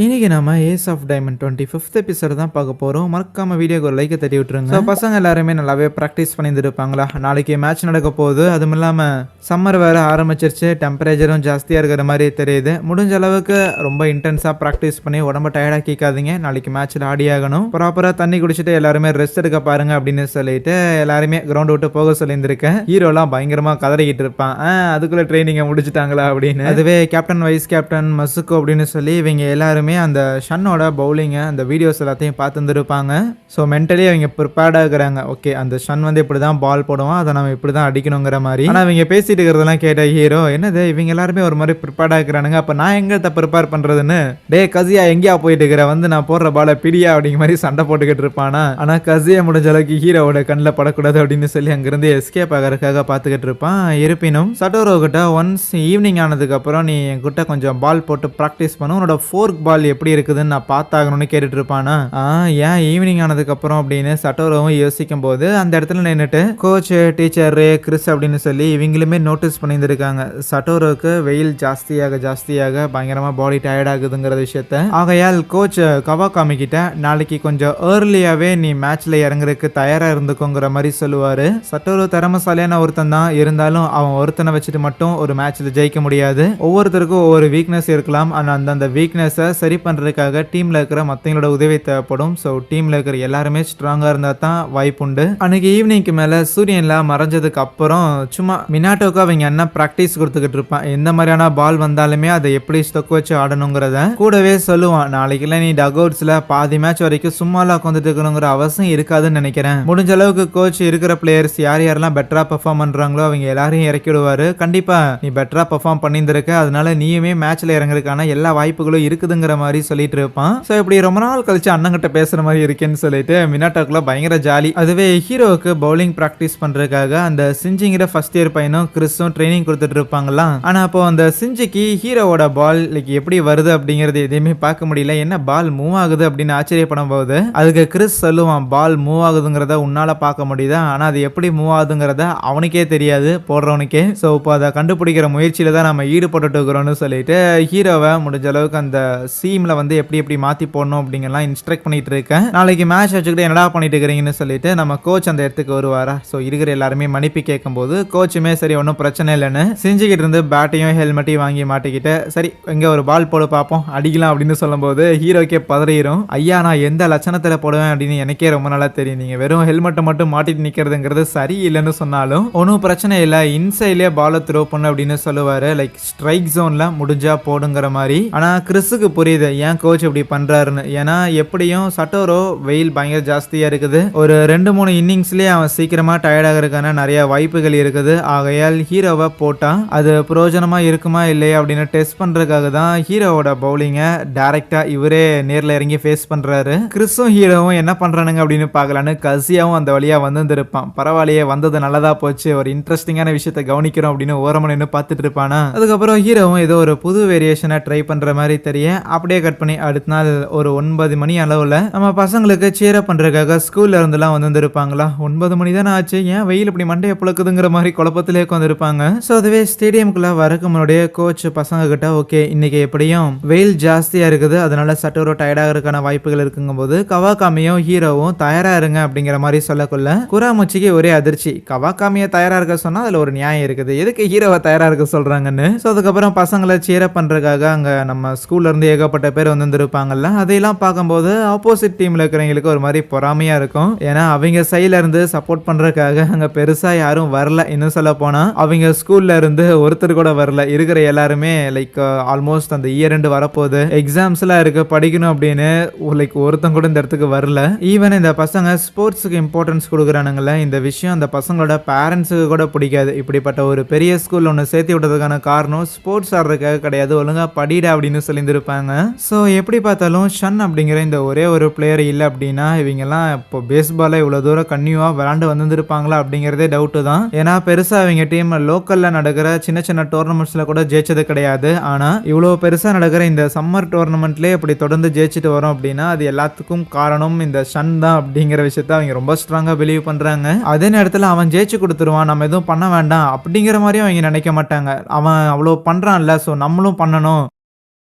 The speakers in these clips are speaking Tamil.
இன்னைக்கு நம்ம ace of diamond 25th episode தான் பார்க்க போறோம். மறக்காம வீடியோக்கு ஒரு லைக் தட்டி விட்டுருங்க. ஸோ பசங்க எல்லாருமே நல்லாவே ப்ராக்டிஸ் பண்ணிட்டு இருப்பாங்களா. நாளைக்கு மேட்ச் நடக்க போகுது. அதுவும் இல்லாம சம்மர் வேற ஆரம்பிச்சிருச்சு. டெம்பரேச்சரும் ஜாஸ்தியா இருக்கிற மாதிரி தெரியுது. முடிஞ்ச அளவுக்கு ரொம்ப இன்டென்ஸா ப்ராக்டிஸ் பண்ணி உடம்ப டயர்டாக்கிக்காதீங்க. நாளைக்கு மேட்ச்ல ஆடி ஆகணும். ப்ராப்பரா தண்ணி குடிச்சிட்டு எல்லாருமே ரெஸ்ட் எடுக்க பாருங்க அப்படின்னு சொல்லிட்டு எல்லாருமே கிரவுண்ட் விட்டு போக சொல்லியிருந்திருக்கேன். ஹீரோலாம் பயங்கரமா கதறிக்கிட்டு இருப்பான். அதுக்குள்ள ட்ரைனிங்கை முடிச்சுட்டாங்களா அப்படின்னு. அதுவே கேப்டன் வைஸ் கேப்டன் மசுக்கு அப்படின்னு சொல்லி இவங்க எல்லாருமே அந்த ஷன்னோட பவுலிங்கை அந்த வீடியோஸ் எல்லாத்தையும் பார்த்துருப்பாங்க. ஸோ மென்டலி அவங்க ப்ரிப்பேர்டாக இருக்கிறாங்க. ஓகே, அந்த ஷன் வந்து இப்படி தான் பால் போடுவான், அதை நம்ம இப்படி தான் அடிக்கணுங்கிற மாதிரி. ஆனால் அவங்க பேசிட்டு இருக்கிறதெல்லாம் கேட்ட ஹீரோ, என்னது இவங்க எல்லாருமே ஒரு மாதிரி ப்ரிப்பேர்டாக இருக்கிறானுங்க, அப்போ நான் எங்கே ப்ரிப்பேர் பண்ணுறதுன்னு, டே கசியா எங்கேயா போயிட்டு இருக்கிற, வந்து நான் போடுற பாலை பிடியா அப்படிங்கிற மாதிரி சண்டை போட்டுக்கிட்டு இருப்பானா. ஆனால் கசியா முடிஞ்ச அளவுக்கு ஹீரோவோட கண்ணில் படக்கூடாது அப்படின்னு சொல்லி அங்கிருந்து எஸ்கேப் ஆகிறதுக்காக பார்த்துக்கிட்டு இருப்பான். இருப்பினும் சட்டோரோ கிட்ட ஒன்ஸ் ஈவினிங் ஆனதுக்கப்புறம் நீ என்கிட்ட கொஞ்சம் பால் போட்டு ப்ராக்டிஸ் பண்ண, உன்னோட ஃபோர்க் பால் எப்படி இருக்குதுன்னு நான் பார்த்தாகணும்னு கேட்டுட்டு இருப்பானா. ஏன் ஈவினிங் ஆனதுக்கப்புறம் அப்படின்னு சட்டோரோவும் யோசிக்கும் போது அந்த இடத்துல நின்றுட்டு கோச், டீச்சர், கிறிஸ் அப்படின்னு சொல்லி இவங்களுமே நோட்டீஸ் பண்ணியிருந்திருக்காங்க. சட்டோரோவுக்கு வெயில் ஜாஸ்தியாக பயங்கரமா பாடி டயர்ட் ஆகுதுங்கிற விஷயத்த. ஆகையால் கோச் கவாகாமி கிட்ட நாளைக்கு கொஞ்சம் ஏர்லியாவே நீ மேட்ச்ல இறங்குறதுக்கு தயாரா இருந்துக்கோங்கிற மாதிரி சொல்லுவாரு. சட்டோரோ திறமசாலியான ஒருத்தன் தான், இருந்தாலும் அவன் ஒருத்தனை வச்சுட்டு மட்டும் ஒரு மேட்ச்ல ஜெயிக்க முடியாது. ஒவ்வொருத்தருக்கும் ஒவ்வொரு வீக்னஸ் இருக்கலாம். ஆனால் அந்த வீக்னஸை சரி பண்றதுக்காக டீம்ல இருக்கிற மத்தவங்களோட உதவி தேவைப்படும். ஸோ டீம்ல இருக்கிற எல்லாருமே ஸ்ட்ராங்கா இருந்தா தான் வாய்ப்பு உண்டு. அன்னைக்கு ஈவினிங்க்கு மேல சூரியன்ல மறைஞ்சதுக்கு அப்புறம் சும்மா மினாட்டோக்கு அவங்க என்ன பிராக்டிஸ் கொடுத்துக்கிட்டு இருப்பான். எந்த மாதிரியான பால் வந்தாலுமே அதை எப்படி ஸ்டொக் வச்சு ஆடணுங்கிறத கூடவே சொல்லுவான். நாளைக்குல நீ டக் அவுட்ஸ்ல பாதி மேட்ச் வரைக்கும் சும்மாலாம் உட்காந்துட்டு இருக்கணுங்கிற அவசியம் இருக்காதுன்னு நினைக்கிறேன். முடிஞ்ச அளவுக்கு கோச் இருக்கிற பிளேயர்ஸ் யாரெல்லாம் பெட்டரா பெர்ஃபார்ம் பண்றாங்களோ அவங்க எல்லாரையும் இறக்கி விடுவாரு. கண்டிப்பா நீ பெட்டரா பெர்ஃபார்ம் பண்ணியிருந்திருக்க, அதனால நீயுமே மேட்ச்ல இறங்குறதுக்கான எல்லா வாய்ப்புகளும் இருக்குதுங்கிற மாதிரி சொல்லிட்டு இருப்பான். சோ இப்படி ரொம்ப நாள் கழிச்சு அண்ணங்கிட்ட பேசுற மாதிரி இருக்கேன்னு சொல்லிட்டு மினாட்டோக்குள்ள பயங்கர ஜாலி. அதுவே ஹீரோவுக்கு பவுலிங் பிராக்டிஸ் பண்றதுக்காக அந்த சிஞ்சிங்கிற ஃபர்ஸ்ட் இயர் பையனும் கிறிஸும் ட்ரைனிங் கொடுத்துட்டு இருப்பாங்களா. ஆனா அப்போ அந்த சிஞ்சிக்கு ஹீரோவோட பால் எப்படி வருது அப்படிங்கறது எதையுமே பார்க்க முடியல. என்ன பால் மூவ் ஆகுது அப்படின்னு ஆச்சரியப்படும் போது அதுக்கு கிறிஸ் சொல்லுவான், பால் மூவ் ஆகுதுங்கிறத உன்னால பார்க்க முடியுதா, ஆனா அது எப்படி மூவ் ஆகுதுங்கிறத அவனுக்கே தெரியாது, போடுறவனுக்கே. ஸோ இப்போ அதை கண்டுபிடிக்கிற முயற்சியில தான் நம்ம ஈடுபட்டு இருக்கிறோம்னு சொல்லிட்டு ஹீரோவை முடிஞ்ச அளவுக்கு அந்த சீம்ல வந்து எப்படி மாத்தி போடணும் அப்படிங்கலாம் இன்ஸ்ட்ரக்ட் பண்ணிட்டு இருக்கேன். நாளைக்கு மேட்ச் வச்சுக்கிட்டு என்னடா பண்ணிட்டு இருக்கிறீங்கன்னு சொல்லிட்டு நம்ம கோச் அந்த இடத்துக்கு வருவாரா. ஸோ இருக்கிற எல்லாருமே மன்னிப்பு கேட்கும் போது கோச்சுமே சரி ஒன்றும் பிரச்சனை இல்லைன்னு செஞ்சுக்கிட்டு இருந்து பேட்டையும் ஹெல்மெட்டையும் வாங்கி மாட்டிக்கிட்டு சரி இங்க ஒரு பால் போட பார்ப்போம் அடிக்கலாம் அப்படின்னு சொல்லும் போது ஹீரோக்கே பதறிடும். ஐயா நான் எந்த லட்சணத்துல போடுவேன் அப்படின்னு எனக்கே ரொம்ப நல்லா தெரியும். நீங்க வெறும் ஹெல்மெட்டை மட்டும் மாட்டிட்டு நிக்கிறதுங்கிறது சரி இல்லைன்னு சொன்னாலும் ஒன்றும் பிரச்சனை இல்லை, இன்சைட்லயே பாலை த்ரோ பண்ணு அப்படின்னு சொல்லுவாரு. லைக் ஸ்ட்ரைக் ஜோன்ல முடிஞ்சா போடுங்கிற மாதிரி. ஆனா கிறிஸுக்கு புரியுது ஏன் கோச் இப்படி பண்றாருன்னு. ஏன்னா எப்படியும் சட்டோரோ வெயில் பயங்கர ஜாஸ்தியா இருக்குது. ஒரு 2-3 இன்னிங்ஸ்லயே அவன் சீக்கிரமா டயர்ட் ஆகிறதுக்கான நிறைய வாய்ப்புகள் இருக்குது. ஆகையால் ஹீரோவை போட்டா அது பிரயோஜனமா இருக்குமா இல்லையா அப்படின்னு டெஸ்ட் பண்றதுக்காக தான் ஹீரோவோட பவுலிங்கை டைரக்டா இவரே நேர்ல இறங்கி ஃபேஸ் பண்றாரு. கிறிஸும் ஹீரோவும் என்ன பண்றானுங்க அப்படின்னு பார்க்கலான்னு கசியாவும் அந்த வழியா வந்திருப்பான். பரவாயில்லையே வந்தது நல்லதா போச்சு, ஒரு இன்ட்ரெஸ்டிங்கான விஷயத்தை கவனிக்கிறோம் அப்படின்னு ஓரமா நின்று பார்த்துட்டு இருப்பானா. அதுக்கப்புறம் ஹீரோவும் ஏதோ ஒரு புது வேரியேஷனை ட்ரை பண்ற மாதிரி தெரிய அப்படியே கட் பண்ணி அடுத்த நாள் ஒரு 9 மணி அளவுல நம்ம பசங்களுக்கு சேர பண்றதுக்காக ஸ்கூல்ல இருந்துலாம் வந்திருப்பாங்களா. 9 மணி தானே ஆச்சு, ஏன் வெயில் இப்படி மண்டைய புழக்குதுங்கிற மாதிரி குழப்பத்திலே உட்காந்துருப்பாங்க. ஸோ அதுவே ஸ்டேடியம்குள்ள வரக்கு முன்னாடியே கோச் பசங்க கிட்ட ஓகே இன்னைக்கு எப்படியும் வெயில் ஜாஸ்தியா இருக்குது, அதனால சட்டோரோ டயர்டாகிறதுக்கான வாய்ப்புகள் இருக்குங்கும் போது கவாகாமியும் ஹீரோவும் தயாரா இருங்க அப்படிங்கிற மாதிரி சொல்லக்குள்ள குராமுச்சிக்கு ஒரே அதிர்ச்சி. கவாகாமியை தயாரா இருக்க சொன்னா அதுல ஒரு நியாயம் இருக்குது, எதுக்கு ஹீரோவை தயாரா இருக்க சொல்றாங்கன்னு. ஸோ அதுக்கப்புறம் பசங்களை சேர பண்றதுக்காக அங்க நம்ம ஸ்கூல்ல இருந்து ஏகப்பட்ட பேர் வந்திருப்பாங்கல்ல. அதையெல்லாம் பார்க்கும்போது ஆப்போசிட் டீம்ல இருக்கிறவங்களுக்கு ஒரு மாதிரி பொறாமையா இருக்கும். ஏன்னா அவங்க சைட்ல இருந்து சப்போர்ட் பண்றதுக்காக அங்க பெருசா யாரும் வரல. இன்னும் சொல்ல போனா அவங்க ஸ்கூல்ல இருந்து ஒருத்தர் கூட வரல. இருக்கிற எல்லாருமே லைக் ஆல்மோஸ்ட் அந்த இயர் ரெண்டு வரப்போகுது, எக்ஸாம்ஸ் எல்லாம் இருக்கு, படிக்கணும் அப்படின்னு லைக் ஒருத்தன் கூட இந்த இடத்துக்கு வரல. ஈவன் இந்த பசங்க ஸ்போர்ட்ஸுக்கு இம்பார்ட்டன்ஸ் கொடுக்குறானுங்கள, இந்த விஷயம் அந்த பசங்களோட பேரண்ட்ஸுக்கு கூட பிடிக்காது. இப்படிப்பட்ட ஒரு பெரிய ஸ்கூல்ல ஒன்று சேர்த்து விட்டதுக்கான காரணம் ஸ்போர்ட்ஸ் ஆடுறதுக்காக கிடையாது, ஒழுங்கா படிடா அப்படின்னு சொல்லியிருந்திருப்பாங்க. ஸோ எப்படி பார்த்தாலும் ஷன் அப்படிங்கிற இந்த ஒரே ஒரு பிளேயர் இல்லை அப்படின்னா இவங்கெல்லாம் இப்போ பேஸ்பாலை இவ்வளோ தூரம் கன்னியூவாக விளாண்டு வந்திருப்பாங்களா அப்படிங்கிறதே டவுட்டு தான். ஏன்னா பெருசாக அவங்க டீம் லோக்கலில் நடக்கிற சின்ன சின்ன டோர்னமெண்ட்ஸில் கூட ஜெயிச்சது கிடையாது. ஆனால் இவ்வளோ பெருசாக நடக்கிற இந்த சம்மர் டோர்னமெண்ட்லேயே இப்படி தொடர்ந்து ஜெயிச்சுட்டு வரோம் அப்படின்னா அது எல்லாத்துக்கும் காரணம் இந்த ஷன் தான் அப்படிங்கிற விஷயத்த அவங்க ரொம்ப ஸ்ட்ராங்காக பிலீவ் பண்ணுறாங்க. அதே நேரத்தில் அவன் ஜெயிச்சு கொடுத்துருவான், நம்ம எதுவும் பண்ண வேண்டாம் அப்படிங்கிற மாதிரியும் அவங்க நினைக்க மாட்டாங்க. அவன் அவ்வளோ பண்ணுறான்ல, ஸோ நம்மளும் பண்ணணும்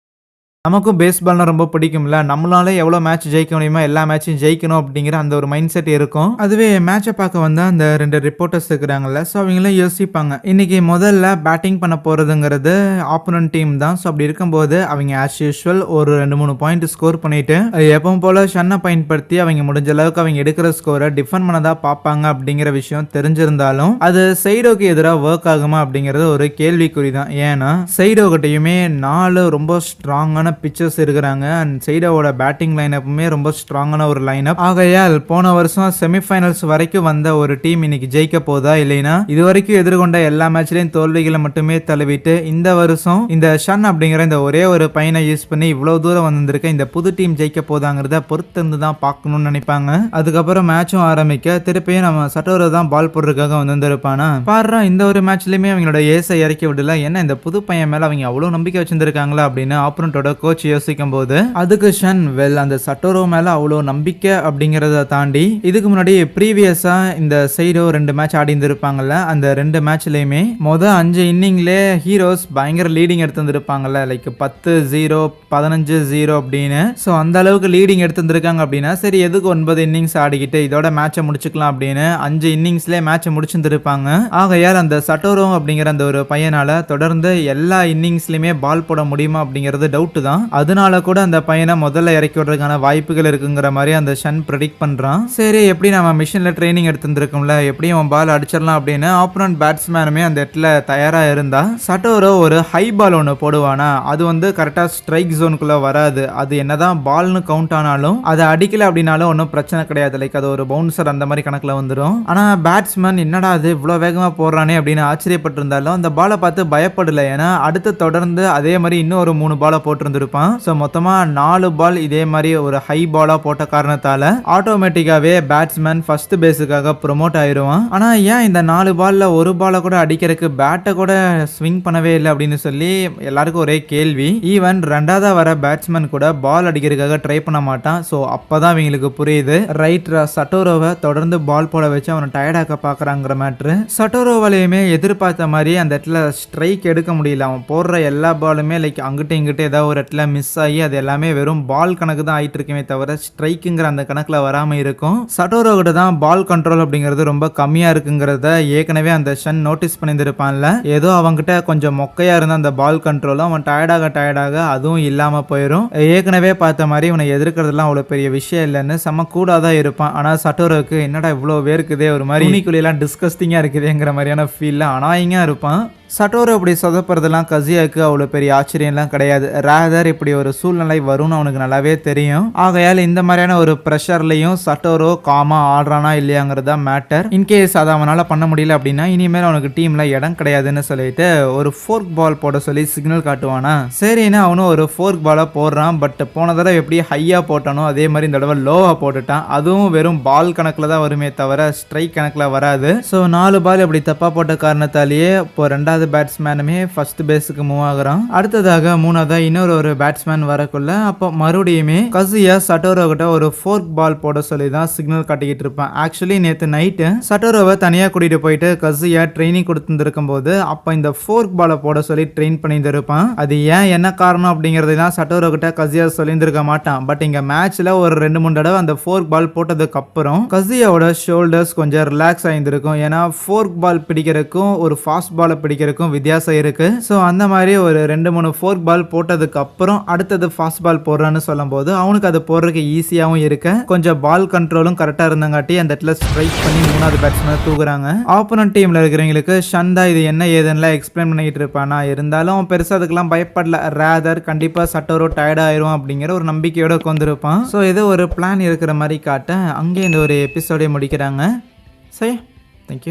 நமக்கும் பேஸ்பால்னா ரொம்ப பிடிக்கும்ல. நம்மளால எவ்வளோ மேட்ச் ஜெயிக்க முடியுமோ எல்லா மேட்சையும் ஜெயிக்கணும் அப்படிங்கிற அந்த ஒரு மைண்ட் செட் இருக்கும். அதுவே மேட்சை பார்க்க வந்தா அந்த 2 ரிப்போர்ட்டர்ஸ் இருக்கிறாங்கல்ல, ஸோ அவங்களாம் யோசிப்பாங்க. இன்னைக்கு முதல்ல பேட்டிங் பண்ண போறதுங்கிறது ஆப்போனன்ட் டீம் தான். ஸோ அப்படி இருக்கும்போது அவங்க ஆஸ் யூஷுவல் ஒரு 2-3 பாயிண்ட் ஸ்கோர் பண்ணிட்டு எப்பவும் போல ஷன்னை பயன்படுத்தி அவங்க முடிஞ்ச அளவுக்கு அவங்க எடுக்கிற ஸ்கோரை டிஃபெண்ட் பண்ணதா பார்ப்பாங்க அப்படிங்கிற விஷயம் தெரிஞ்சிருந்தாலும் அது சைடோக்கு எதிராக ஒர்க் ஆகுமா அப்படிங்கிறது ஒரு கேள்விக்குறி தான். ஏன்னா சைடோகிட்டையுமே 4 ரொம்ப ஸ்ட்ராங்கான பிச்சர்ஸ் இருக்கிறாங்க. அண்ட் சைடோவோட பேட்டிங் லைனப்புமே ரொம்ப ஸ்ட்ராங்கான ஒரு லைனப். ஆகையால் போன வருஷம் செமிஃபைனல்ஸ் வரைக்கும் வந்த ஒரு டீம் இன்னைக்கு ஜெயிக்க போதா, இல்லைன்னா இது வரைக்கும் எதிர்கொண்ட எல்லா மேட்ச்லயும் தோல்விகளை மட்டுமே தழுவிட்டு இந்த வருஷம் இந்த ஷன் அப்படிங்கிற இந்த ஒரே ஒரு பையனை யூஸ் பண்ணி இவ்வளவு தூரம் வந்திருக்க இந்த புது டீம் ஜெயிக்க போதாங்கிறத பொறுத்திருந்து தான் பார்க்கணும்னு நினைப்பாங்க. அதுக்கப்புறம் மேட்சும் ஆரம்பிக்க திருப்பியும் நம்ம சட்டோரோ தான் பால் போடுறதுக்காக வந்திருப்பானா. பாரு இந்த ஒரு மேட்ச்லயுமே அவங்களோட ஏசை இறக்கி விடல. என்ன இந்த புது பையன் மேல அவங்க அவ்வளவு நம்பிக்கை வச்சிருக்காங்களா அப்படின்னு ஆப்போனன்ட்டோட கோச் யோசிக்கும் போது அதுக்கு ஷன் அந்த சட்டோரோ மேல அவ்வளோ நம்பிக்கை அப்படிங்கறத தாண்டி இதுக்கு முன்னாடி ப்ரீவியஸா இந்த சைடோ 2 மேட்ச் ஆடி இருந்திருப்பாங்கல்ல, அந்த 2 மேட்ச்லயுமே 5 இன்னிங்லே ஹீரோஸ் பயங்கர லீடிங் எடுத்திருப்பாங்கல்ல, லைக் 10-0 15-0 அப்படின்னு. ஸோ அந்த அளவுக்கு லீடிங் எடுத்திருக்காங்க அப்படின்னா சரி எதுக்கு 9 இன்னிங்ஸ் ஆடிக்கிட்டு இதோட மேட்சை முடிச்சுக்கலாம் அப்படின்னு 5 இன்னிங்ஸ்லேயே மேட்சை முடிச்சிருந்திருப்பாங்க. ஆகையால் அந்த சட்டோரோ அப்படிங்கிற அந்த ஒரு பையனால தொடர்ந்து எல்லா இன்னிங்ஸ்லயுமே பால் போட முடியுமா அப்படிங்கிறது டவுட் தான். அதனால கூட அந்த பையனை முதல்ல இறக்கி விடுறதுக்கான வாய்ப்புகள் இருக்குங்கிற மாதிரி அந்த ஷன் ப்ரெடிக்ட் பண்றான். சரி எப்படி நம்ம மிஷின்ல ட்ரைனிங் எடுத்துருக்கோம்ல, எப்படியும் பால் அடிச்சிடலாம் அப்படின்னு ஆப்போனன்ட் பேட்ஸ்மேனுமே அந்த இடத்துல தயாரா இருந்தா சட்டோரோ ஒரு ஹை பால் ஒன்று போடுவானா, அது கரெக்டா ஸ்ட்ரைக் ஜோனுக்குள்ள வராது. அது என்னதான் பால்னு கவுண்ட் ஆனாலும் அதை அடிக்கல அப்படின்னாலும் ஒன்றும் பிரச்சனை கிடையாது. லைக் அது ஒரு பவுன்சர் அந்த மாதிரி கணக்குல வந்துடும். ஆனா பேட்ஸ்மேன் என்னடா அது இவ்வளவு வேகமா போடுறானே அப்படின்னு ஆச்சரியப்பட்டு இருந்தாலும் அந்த பாலை பார்த்து பயப்படல. ஏன்னா அடுத்து தொடர்ந்து அதே மாதிரி இன்னும் ஒரு 3 பாலை போட்டிருந்திருப்பான். ஸோ மொத்தமா 4 பால் இதே மாதிரி ஒரு ஹை பாலா போட்ட காரணத்தால ஆட்டோமேட்டிக்காவே பேட்ஸ்மேன் ஃபர்ஸ்ட் பேஸுக்காக ப்ரொமோட் ஆயிடுவான். ஆனா ஏன் இந்த 4 பால்ல ஒரு பாலை கூட அடிக்கிறதுக்கு பேட்டை கூட ஸ்விங் பண்ணவே இல்லை அப்படின்னு சொல்லி எல்லாருக்கும் ஒரே கேள்வி. ஈவன் 2ஆவதா வர பேட்ஸ்மேன் கூட பால் அடிக்கிறதுக்காக ட்ரை பண்ண மாட்டான். ஸோ அப்பதான் இவங்களுக்கு புரியுது ரைட்ரா சட்டோரோவை தொடர்ந்து பால் போட வச்சு அவனை டயர்டாக்க பாக்குறாங்கிற மேட்ரு. சட்டோரோவாலையுமே எதிர்பார்த்த மாதிரி அந்த இடத்துல ஸ்ட்ரைக் எடுக்க முடியல. அவன் போடுற எல்லா பாலுமே லைக் அங்கிட்ட இங்கிட்ட ஏதாவது ஒரு இடத்துல மிஸ் ஆகி அது எல்லாமே வெறும் பால் கணக்கு தான் ஆயிட்டு இருக்குமே தவிர ஸ்ட்ரைக்குங்கிற அந்த கணக்குல வராம இருக்கும். சட்டோரோ கிட்ட தான் பால் கண்ட்ரோல் அப்படிங்கிறது ரொம்ப கம்மியா இருக்குங்கிறத ஏற்கனவே அந்த ஷன் நோட்டீஸ் பண்ணியிருப்பான்ல. ஏதோ அவங்கிட்ட கொஞ்சம் மொக்கையா இருந்த அந்த பால் கண்ட்ரோலும் அவன் டயர்டாக அதுவும் இல்லாம போயிடும். ஏற்கனவே பார்த்த மாதிரி இவனை எதிர்க்கிறதுலாம் அவ்வளவு பெரிய விஷயம் இல்லைன்னு செம்ம கூடாதான் இருப்பான். ஆனா சட்டோரோக்கு என்னடா இவ்வளவு வேர்க்குதே, ஒரு மாதிரி துணிக்குள்ளெல்லாம் டிஸ்கஸ்டிங்கா இருக்குதுங்கிற மாதிரியான ஃபீல்ல அனாயிங்கா இருப்பான். சட்டோரோ அப்படி சொதப்படுறதுலாம் கசியாக்கு அவ்வளோ பெரிய ஆச்சரியம்லாம் கிடையாது. ரேதர் இப்படி ஒரு சூழ்நிலை வரும்னு அவனுக்கு நல்லாவே தெரியும். ஆகையால் இந்த மாதிரியான ஒரு ப்ரெஷர்லையும் சட்டோரோ காமா ஆடுறானா இல்லையாங்கிறதா மேட்டர். இன்கேஸ் அதை அவனால் பண்ண முடியல அப்படின்னா இனிமேல் அவனுக்கு டீம்ல இடம் கிடையாதுன்னு சொல்லிட்டு ஒரு ஃபோர்க் பால் போட சொல்லி சிக்னல் காட்டுவானா. சரின்னு அவனும் ஒரு ஃபோர்க் பாலை போடுறான். பட் போன தடவை எப்படி ஹையா போட்டானோ அதே மாதிரி இந்த தடவை லோவா போட்டுட்டான். அதுவும் வெறும் பால் கணக்கில் தான் வருமே தவிர ஸ்ட்ரைக் கணக்கில் வராது. ஸோ 4 பால் இப்படி தப்பா போட்ட காரணத்தாலேயே இப்போ 2வது பேட்ஸ்மேனுமே ஃபர்ஸ்ட் பேஸுக்கு மூவ் ஆகுறான். அடுத்ததாக 3ஆவதா இன்னொரு ஒரு பேட்ஸ்மேன் வரக்குள்ள அப்போ மறுபடியுமே கசியா சட்டோரோ கிட்ட ஒரு ஃபோர்க் பால் போட சொல்லி தான் சிக்னல் காட்டிக்கிட்டு இருப்பான். ஆக்சுவலி நேற்று நைட்டு சட்டோரோவை தனியாக கூட்டிட்டு போயிட்டு கசியா ட்ரைனிங் கொடுத்துருக்கும் போது அப்போ இந்த ஃபோர்க் பாலை போட சொல்லி ட்ரெயின் பண்ணியிருப்பான். அது ஏன் என்ன காரணம் அப்படிங்கறதெல்லாம் சட்டோரோ கிட்ட கசியா சொல்லியிருந்திருக்க மாட்டான். பட் இங்க மேட்ச்ல ஒரு 2-3 தடவை அந்த ஃபோர்க் பால் போட்டதுக்கு அப்புறம் கசியாவோட ஷோல்டர்ஸ் கொஞ்சம் ரிலாக்ஸ் ஆயிருந்திருக்கும். ஏன்னா ஃபோர்க் பால் பிடிக்கிறதுக்கும் ஒரு ஃபாஸ்ட் பாலை பிடிக்கிறதுக்கும் வித்தியாசம் இருக்கு. ஸோ அந்த மாதிரி ஒரு 2-3 ஃபோர்க் பால் போட்டதுக்கு அப்புறம் அடுத்தது ஃபாஸ்ட் பால் போடுறான்னு சொல்லும் போது அவனுக்கு அது போடுறதுக்கு ஈஸியாகவும் இருக்கு. கொஞ்சம் பால் கண்ட்ரோலும் கரெக்டா இருந்தங்காட்டி அந்த இடத்துல ஸ்ட்ரைக் பண்ணி 3வது பேட்ஸ்மேன் தூக்குறாங்க. ஆப்போனன்ட் டீம்ல இருக்கிறவங்களுக்கு ஷந்தா இது என்ன ஏதுன்னு எக்ஸ்பிளைன் பண்ணிட்டு இருப்பானா. இருந்தாலும் பெருசா அதுக்கெல்லாம் பயப்படல. ரேதர் கண்டிப்பா சட்டோரோ டயர்ட் ஆயிரும் அப்படிங்கிற ஒரு நம்பிக்கையோட உட்காந்துருப்பான். ஸோ ஏதோ ஒரு பிளான் இருக்கிற மாதிரி காட்ட அங்கே இந்த ஒரு எபிசோடே முடிக்கிறாங்க. சரி, தேங்க்யூ.